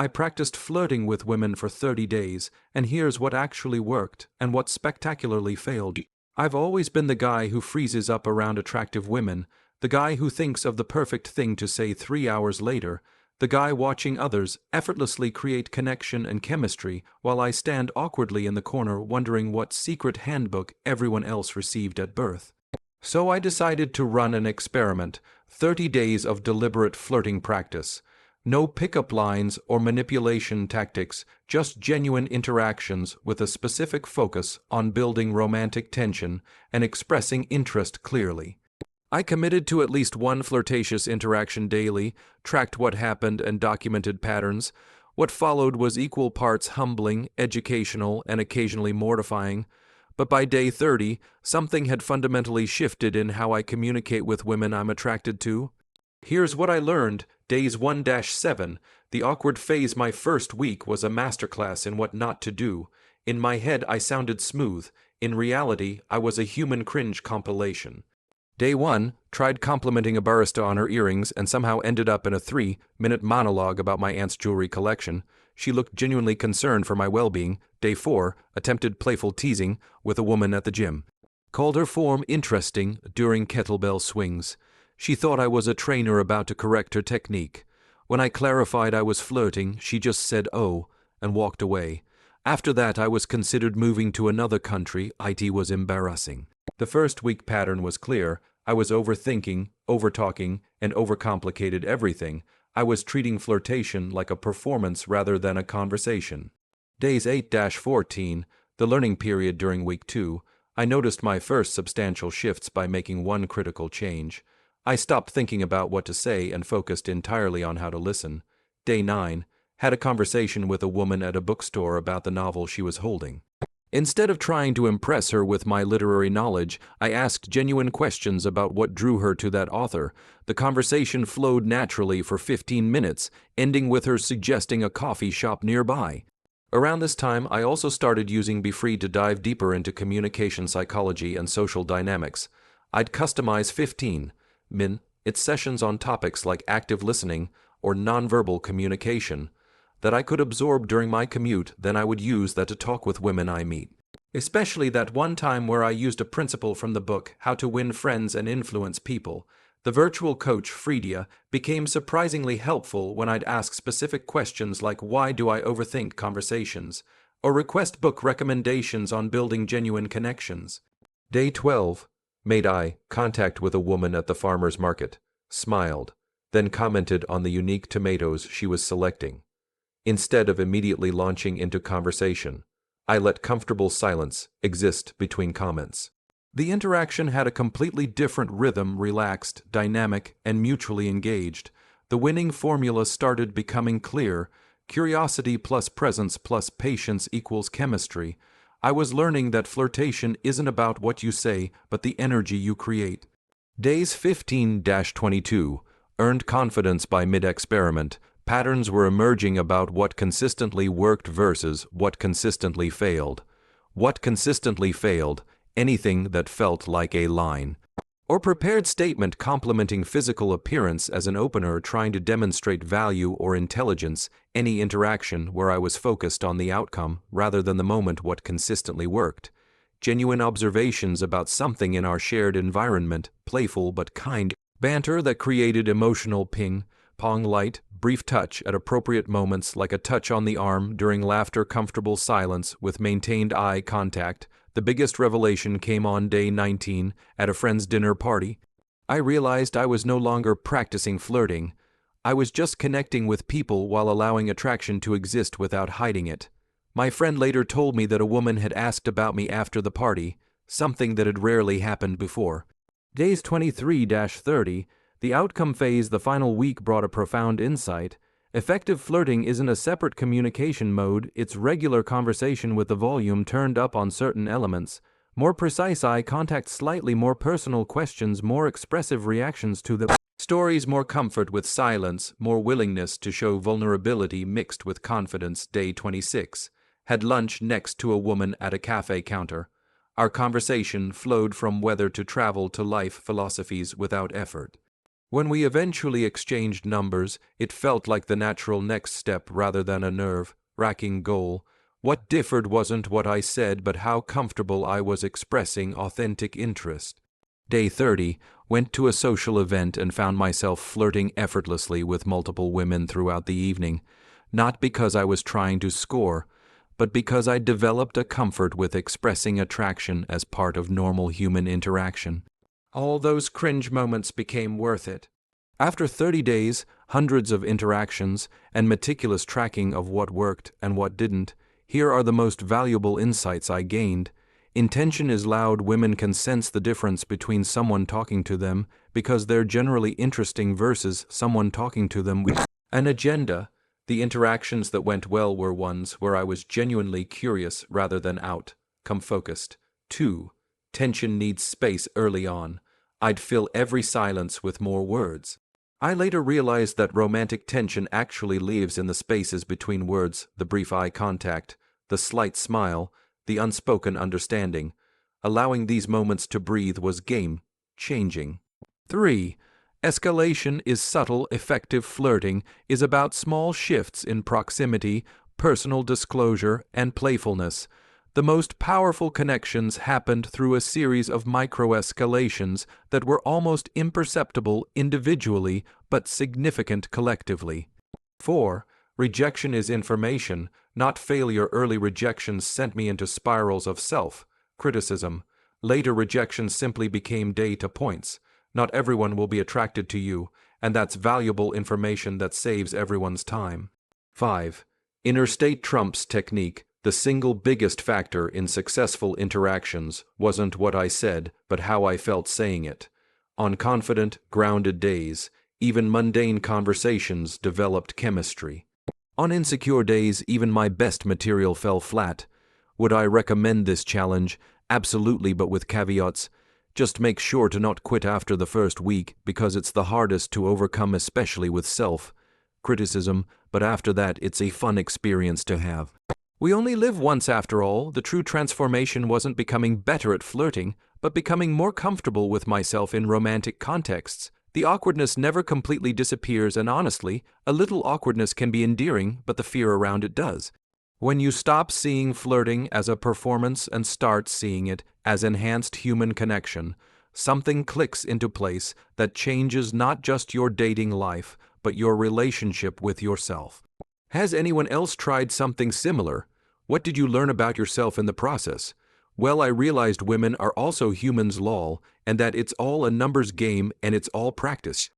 I practiced flirting with women for 30 days, and here's what actually worked and what spectacularly failed. I've always been the guy who freezes up around attractive women, the guy who thinks of the perfect thing to say 3 hours later, the guy watching others effortlessly create connection and chemistry while I stand awkwardly in the corner wondering what secret handbook everyone else received at birth. So I decided to run an experiment, 30 days of deliberate flirting practice. No pickup lines or manipulation tactics, just genuine interactions with a specific focus on building romantic tension and expressing interest clearly. I committed to at least one flirtatious interaction daily, tracked what happened and documented patterns. What followed was equal parts humbling, educational, and occasionally mortifying. But by day 30, something had fundamentally shifted in how I communicate with women I'm attracted to. Here's what I learned. Days 1-7, the awkward phase my first week was a masterclass in what not to do. In my head I sounded smooth. In reality, I was a human cringe compilation. Day 1, tried complimenting a barista on her earrings and somehow ended up in a 3-minute monologue about my aunt's jewelry collection. She looked genuinely concerned for my well-being. Day 4, attempted playful teasing with a woman at the gym. Called her form interesting during kettlebell swings. She thought I was a trainer about to correct her technique. When I clarified I was flirting, she just said, "Oh," and walked away. After that, I was considered moving to another country. It was embarrassing. The first week pattern was clear. I was overthinking, overtalking, and overcomplicated everything. I was treating flirtation like a performance rather than a conversation. Days 8-14, the learning period during week 2, I noticed my first substantial shifts by making one critical change. I stopped thinking about what to say and focused entirely on how to listen. Day 9, had a conversation with a woman at a bookstore about the novel she was holding. Instead of trying to impress her with my literary knowledge, I asked genuine questions about what drew her to that author. The conversation flowed naturally for 15 minutes, ending with her suggesting a coffee shop nearby. Around this time, I also started using Be Free to dive deeper into communication psychology and social dynamics. I'd customize 15-minute sessions on topics like active listening or nonverbal communication that I could absorb during my commute, then I would use that to talk with women I meet. Especially that one time where I used a principle from the book, How to Win Friends and Influence People. The virtual coach, Freedia, became surprisingly helpful when I'd ask specific questions like why do I overthink conversations, or request book recommendations on building genuine connections. Day 12, made eye contact with a woman at the farmer's market, smiled, then commented on the unique tomatoes she was selecting. Instead of immediately launching into conversation, I let comfortable silence exist between comments. The interaction had a completely different rhythm, relaxed, dynamic, and mutually engaged. The winning formula started becoming clear. Curiosity plus presence plus patience equals chemistry. I was learning that flirtation isn't about what you say, but the energy you create. Days 15-22, earned confidence by mid-experiment. Patterns were emerging about what consistently worked versus what consistently failed. What consistently failed, anything that felt like a line or prepared statement complimenting physical appearance as an opener trying to demonstrate value or intelligence, any interaction where I was focused on the outcome rather than the moment what consistently worked. Genuine observations about something in our shared environment, playful but kind, banter that created emotional ping-pong light, brief touch at appropriate moments like a touch on the arm during laughter, comfortable silence with maintained eye contact. The biggest revelation came on day 19 at a friend's dinner party. I realized I was no longer practicing flirting. I was just connecting with people while allowing attraction to exist without hiding it. My friend later told me that a woman had asked about me after the party, something that had rarely happened before. Days 23-30, the outcome phase, the final week, brought a profound insight. Effective flirting isn't a separate communication mode, it's regular conversation with the volume turned up on certain elements. More precise eye contact, slightly more personal questions, more expressive reactions to the stories, more comfort with silence, more willingness to show vulnerability mixed with confidence. Day 26. Had lunch next to a woman at a cafe counter. Our conversation flowed from whether to travel to life philosophies without effort. When we eventually exchanged numbers, it felt like the natural next step rather than a nerve-wracking goal. What differed wasn't what I said, but how comfortable I was expressing authentic interest. Day 30, went to a social event and found myself flirting effortlessly with multiple women throughout the evening, not because I was trying to score, but because I developed a comfort with expressing attraction as part of normal human interaction. All those cringe moments became worth it. After 30 days, hundreds of interactions, and meticulous tracking of what worked and what didn't, here are the most valuable insights I gained. Intention is loud. Women can sense the difference between someone talking to them because they're generally interesting versus someone talking to them with an agenda. The interactions that went well were ones where I was genuinely curious rather than outcome focused. 2. Tension needs space early on. I'd fill every silence with more words. I later realized that romantic tension actually lives in the spaces between words, the brief eye contact, the slight smile, the unspoken understanding. Allowing these moments to breathe was game-changing. 3. Escalation is subtle. Effective flirting is about small shifts in proximity, personal disclosure, and playfulness. The most powerful connections happened through a series of micro-escalations that were almost imperceptible individually but significant collectively. 4. Rejection is information, not failure. Early rejections sent me into spirals of self-criticism. Later rejections simply became data points. Not everyone will be attracted to you, and that's valuable information that saves everyone's time. 5. Inner state trumps technique. The single biggest factor in successful interactions wasn't what I said, but how I felt saying it. On confident, grounded days, even mundane conversations developed chemistry. On insecure days, even my best material fell flat. Would I recommend this challenge? Absolutely, but with caveats. Just make sure to not quit after the first week, because it's the hardest to overcome, especially with self-criticism, but after that, it's a fun experience to have. We only live once after all. The true transformation wasn't becoming better at flirting, but becoming more comfortable with myself in romantic contexts. The awkwardness never completely disappears, and honestly, a little awkwardness can be endearing, but the fear around it does. When you stop seeing flirting as a performance and start seeing it as enhanced human connection, something clicks into place that changes not just your dating life, but your relationship with yourself. Has anyone else tried something similar? What did you learn about yourself in the process? Well, I realized women are also humans, lol, and that it's all a numbers game and it's all practice.